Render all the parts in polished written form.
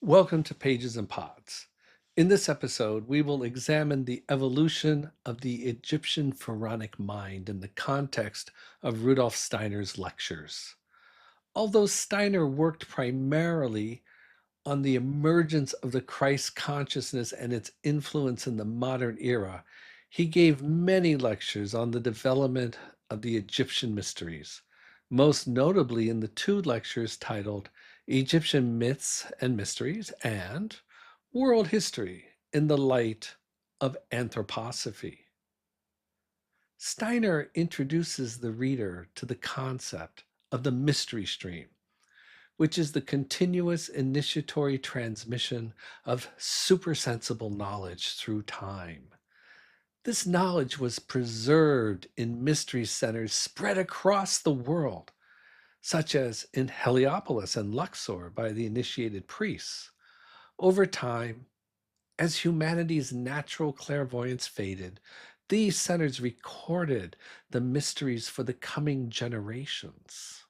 Welcome to Pages and Pods. In this episode, we will examine the evolution of the Egyptian Pharaonic mind in the context of Rudolf Steiner's lectures. Although Steiner worked primarily on the emergence of the Christ consciousness and its influence in the modern era, he gave many lectures on the development of the Egyptian mysteries, most notably in the two lectures titled Egyptian Myths and Mysteries and World History in the Light of Anthroposophy. Steiner introduces the reader to the concept of the mystery stream, which is the continuous initiatory transmission of supersensible knowledge through time. This knowledge was preserved in mystery centers spread across the world, such as in Heliopolis and Luxor by the initiated priests. Over time, as humanity's natural clairvoyance faded, these centers recorded the mysteries for the coming generations.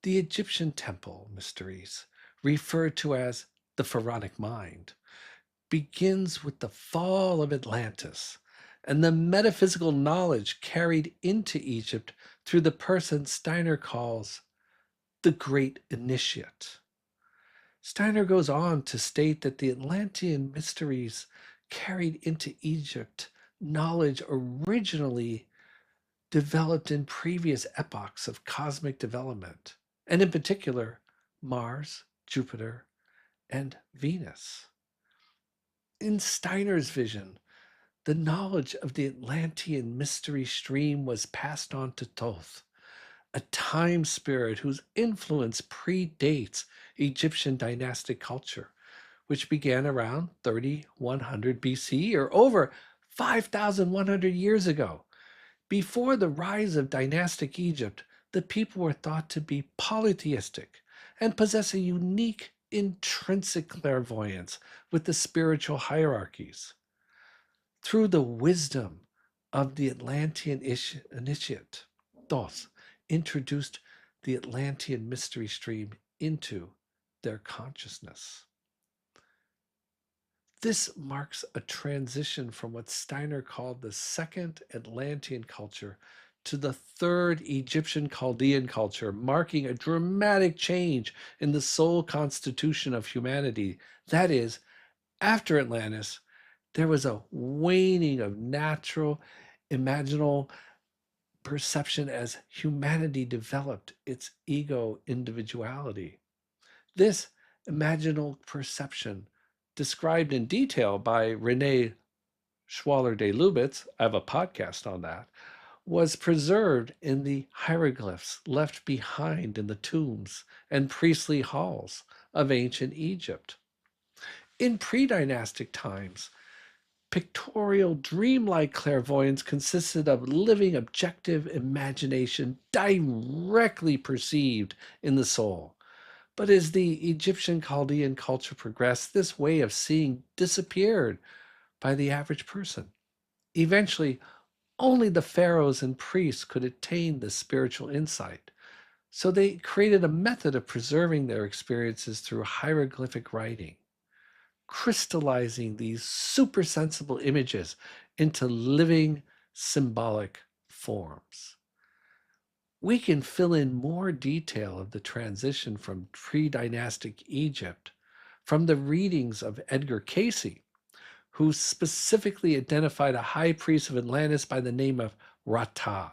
The Egyptian temple mysteries, referred to as the Pharaonic Mind, begins with the fall of Atlantis and the metaphysical knowledge carried into Egypt through the person Steiner calls the Great Initiate. Steiner goes on to state that the Atlantean mysteries carried into Egypt knowledge originally developed in previous epochs of cosmic development, and in particular, Mars, Jupiter, and Venus. In Steiner's vision, the knowledge of the Atlantean mystery stream was passed on to Thoth, a time spirit whose influence predates Egyptian dynastic culture, which began around 3100 BCE or over 5,100 years ago. Before the rise of dynastic Egypt, the people were thought to be polytheistic and possess a unique intrinsic clairvoyance with the spiritual hierarchies. Through the wisdom of the Atlantean initiate, Thoth introduced the Atlantean mystery stream into their consciousness. This marks a transition from what Steiner called the second Atlantean culture to the third Egyptian Chaldean culture, marking a dramatic change in the soul constitution of humanity. That is, after Atlantis, there was a waning of natural, imaginal perception as humanity developed its ego individuality. This imaginal perception, described in detail by Rene Schwaller de Lubitz, I have a podcast on that, was preserved in the hieroglyphs left behind in the tombs and priestly halls of ancient Egypt. In pre-dynastic times, pictorial dreamlike clairvoyance consisted of living objective imagination directly perceived in the soul. But as the Egyptian Chaldean culture progressed, this way of seeing disappeared by the average person. Eventually, only the pharaohs and priests could attain this spiritual insight. So they created a method of preserving their experiences through hieroglyphic writing, crystallizing these supersensible images into living symbolic forms. We can fill in more detail of the transition from pre-dynastic Egypt from the readings of Edgar Cayce, who specifically identified a high priest of Atlantis by the name of Rata,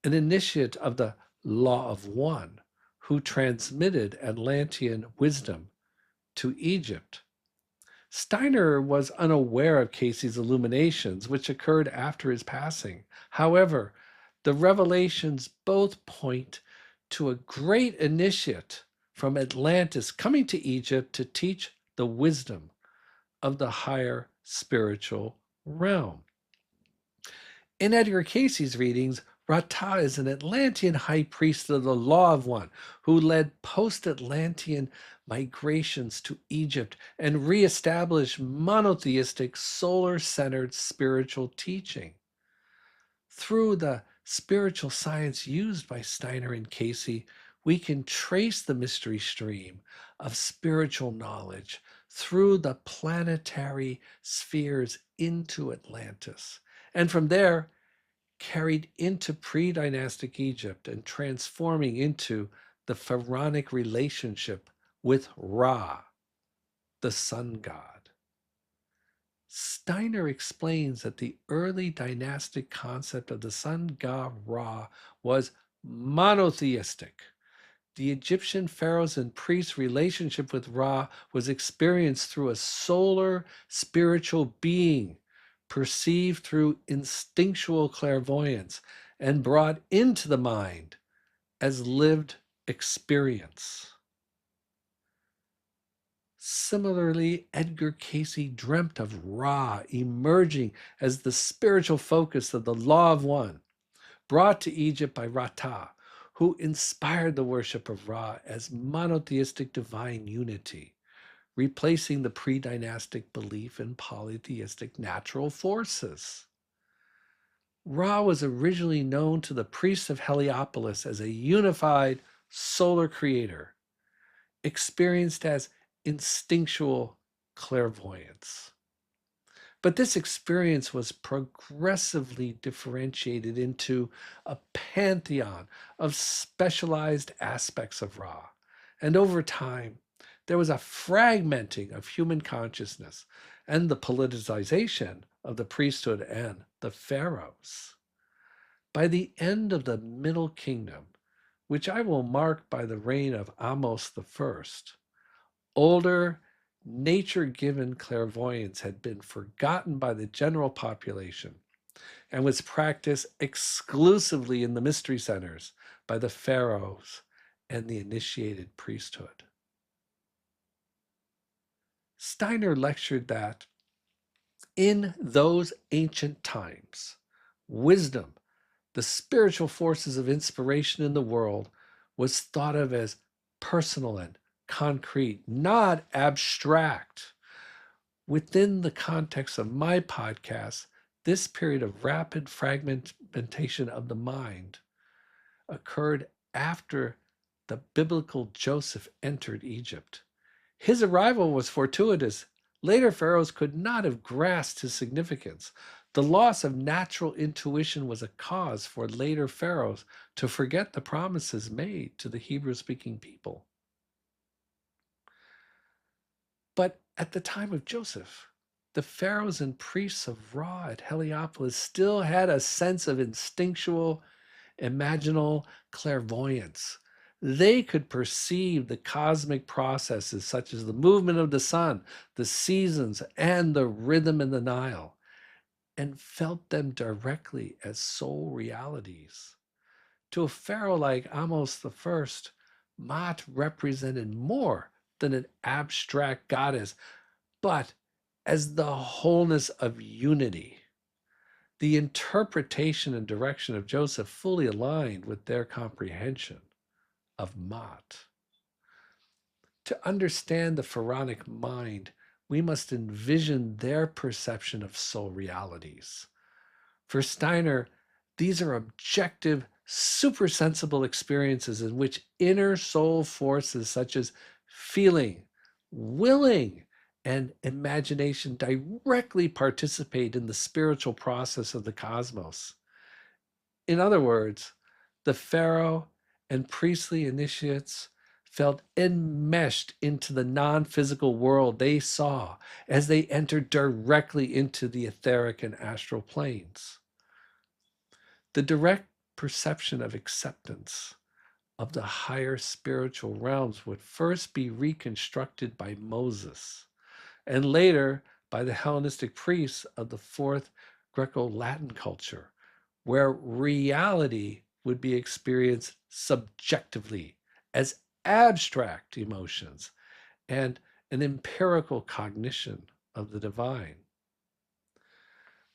an initiate of the Law of One, who transmitted Atlantean wisdom to Egypt. Steiner was unaware of Cayce's illuminations, which occurred after his passing. However, the revelations both point to a great initiate from Atlantis coming to Egypt to teach the wisdom of the higher spiritual realm. In Edgar Cayce's readings, Rata is an Atlantean high priest of the Law of One who led post-Atlantean migrations to Egypt and reestablished monotheistic, solar-centered spiritual teaching. Through the spiritual science used by Steiner and Cayce, we can trace the mystery stream of spiritual knowledge through the planetary spheres into Atlantis, and from there carried into pre-dynastic Egypt and transforming into the pharaonic relationship with Ra, the sun god. Steiner explains that the early dynastic concept of the sun god Ra was monotheistic. The Egyptian pharaohs and priests' relationship with Ra was experienced through a solar spiritual being, perceived through instinctual clairvoyance, and brought into the mind as lived experience. Similarly, Edgar Cayce dreamt of Ra emerging as the spiritual focus of the Law of One, brought to Egypt by Rata, who inspired the worship of Ra as monotheistic divine unity, replacing the pre-dynastic belief in polytheistic natural forces. Ra was originally known to the priests of Heliopolis as a unified solar creator, experienced as instinctual clairvoyance. But this experience was progressively differentiated into a pantheon of specialized aspects of Ra. And over time, there was a fragmenting of human consciousness and the politicization of the priesthood and the pharaohs. By the end of the Middle Kingdom, which I will mark by the reign of Ahmose I, older, nature-given clairvoyance had been forgotten by the general population and was practiced exclusively in the mystery centers by the pharaohs and the initiated priesthood. Steiner lectured that in those ancient times, wisdom, the spiritual forces of inspiration in the world, was thought of as personal and concrete, not abstract. Within the context of my podcast, this period of rapid fragmentation of the mind occurred after the biblical Joseph entered Egypt. His arrival was fortuitous. Later pharaohs could not have grasped his significance. The loss of natural intuition was a cause for later pharaohs to forget the promises made to the Hebrew-speaking people. But at the time of Joseph, the pharaohs and priests of Ra at Heliopolis still had a sense of instinctual, imaginal clairvoyance. They could perceive the cosmic processes such as the movement of the sun, the seasons, and the rhythm in the Nile, and felt them directly as soul realities. To a pharaoh like Ahmose I, Ma'at represented more than an abstract goddess, but as the wholeness of unity. The interpretation and direction of Joseph fully aligned with their comprehension of Ma'at. To understand the Pharaonic mind, we must envision their perception of soul realities. For Steiner, these are objective, supersensible experiences in which inner soul forces such as feeling, willing, and imagination directly participate in the spiritual process of the cosmos. In other words, the pharaoh and priestly initiates felt enmeshed into the non-physical world they saw as they entered directly into the etheric and astral planes. The direct perception of acceptance of the higher spiritual realms would first be reconstructed by Moses, and later by the Hellenistic priests of the Fourth Greco-Latin culture, where reality would be experienced subjectively as abstract emotions and an empirical cognition of the divine.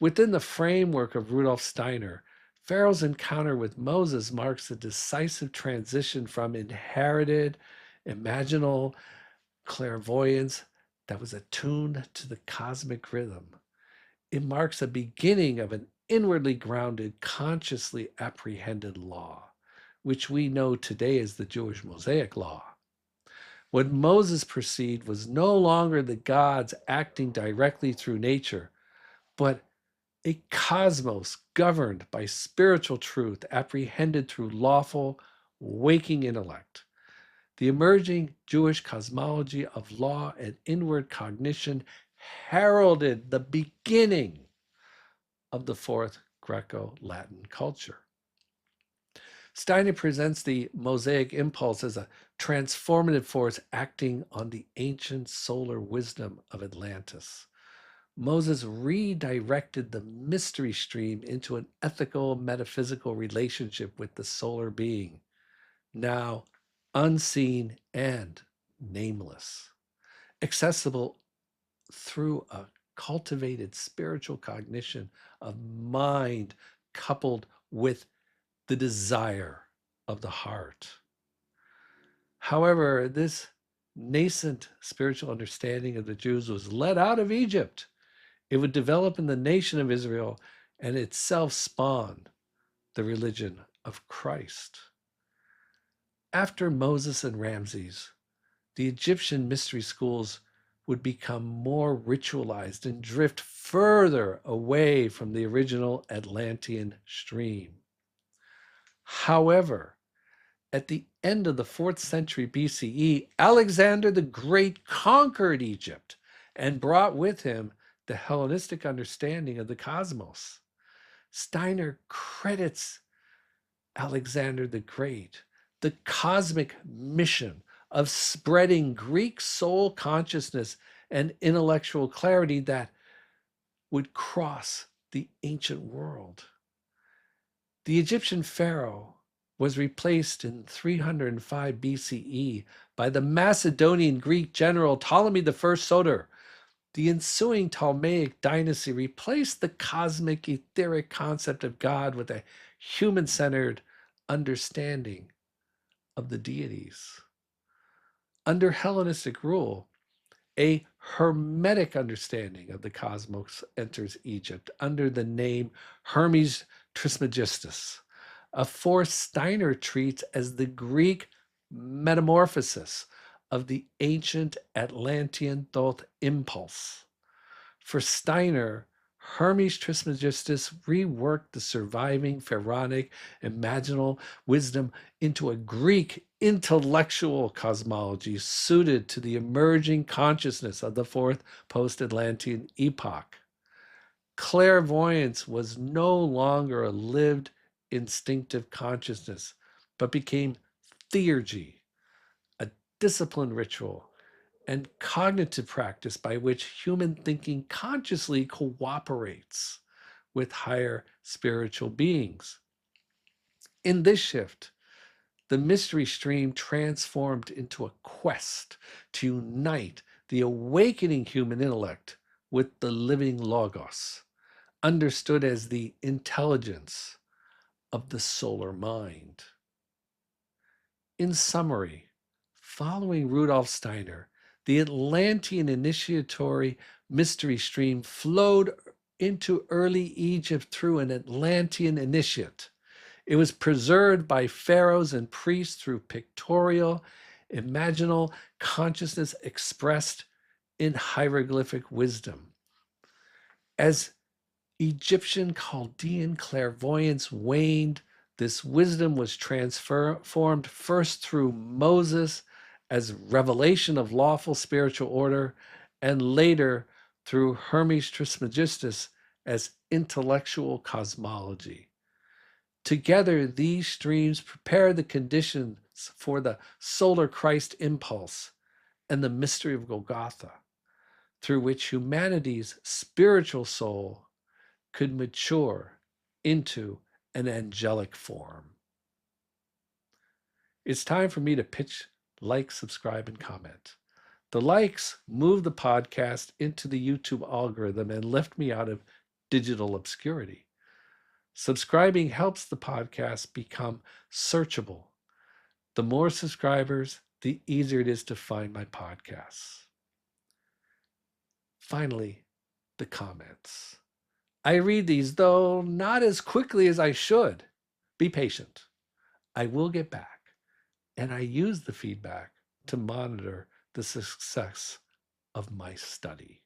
Within the framework of Rudolf Steiner, Pharaoh's encounter with Moses marks a decisive transition from inherited, imaginal clairvoyance that was attuned to the cosmic rhythm. It marks a beginning of an inwardly grounded, consciously apprehended law, which we know today as the Jewish Mosaic Law. What Moses perceived was no longer the gods acting directly through nature, but a cosmos governed by spiritual truth apprehended through lawful, waking intellect. The emerging Jewish cosmology of law and inward cognition heralded the beginning of the Fourth Greco-Latin culture. Steiner presents the Mosaic impulse as a transformative force acting on the ancient solar wisdom of Atlantis. Moses redirected the mystery stream into an ethical, metaphysical relationship with the solar being, now unseen and nameless, accessible through a cultivated spiritual cognition of mind coupled with the desire of the heart. However, this nascent spiritual understanding of the Jews was led out of Egypt. It would develop in the nation of Israel and itself spawn the religion of Christ. After Moses and Ramses, the Egyptian mystery schools would become more ritualized and drift further away from the original Atlantean stream. However, at the end of the 4th century BCE, Alexander the Great conquered Egypt and brought with him the Hellenistic understanding of the cosmos. Steiner credits Alexander the Great the cosmic mission of spreading Greek soul consciousness and intellectual clarity that would cross the ancient world. The Egyptian pharaoh was replaced in 305 BCE by the Macedonian Greek general Ptolemy I Soter. The ensuing Ptolemaic dynasty replaced the cosmic etheric concept of God with a human-centered understanding of the deities. Under Hellenistic rule, a Hermetic understanding of the cosmos enters Egypt under the name Hermes Trismegistus, a force Steiner treats as the Greek metamorphosis of the ancient Atlantean Thoth impulse. For Steiner, Hermes Trismegistus reworked the surviving Pharaonic imaginal wisdom into a Greek intellectual cosmology suited to the emerging consciousness of the fourth post-Atlantean epoch. Clairvoyance was no longer a lived instinctive consciousness, but became theurgy, a disciplined ritual and cognitive practice by which human thinking consciously cooperates with higher spiritual beings. In this shift, the mystery stream transformed into a quest to unite the awakening human intellect with the living logos, understood as the intelligence of the solar mind. In summary, following Rudolf Steiner, the Atlantean initiatory mystery stream flowed into early Egypt through an Atlantean initiate. It was preserved by pharaohs and priests through pictorial, imaginal consciousness expressed in hieroglyphic wisdom. As Egyptian Chaldean clairvoyance waned, this wisdom was transformed first through Moses as revelation of lawful spiritual order, and later through Hermes Trismegistus as intellectual cosmology. Together, these streams prepare the conditions for the solar Christ impulse and the mystery of Golgotha, through which humanity's spiritual soul could mature into an angelic form. It's time for me to pitch, like, subscribe, and comment. The likes move the podcast into the YouTube algorithm and lift me out of digital obscurity. Subscribing helps the podcast become searchable. The more subscribers, the easier it is to find my podcasts. Finally, the comments. I read these, though not as quickly as I should. Be patient. I will get back. And I use the feedback to monitor the success of my study.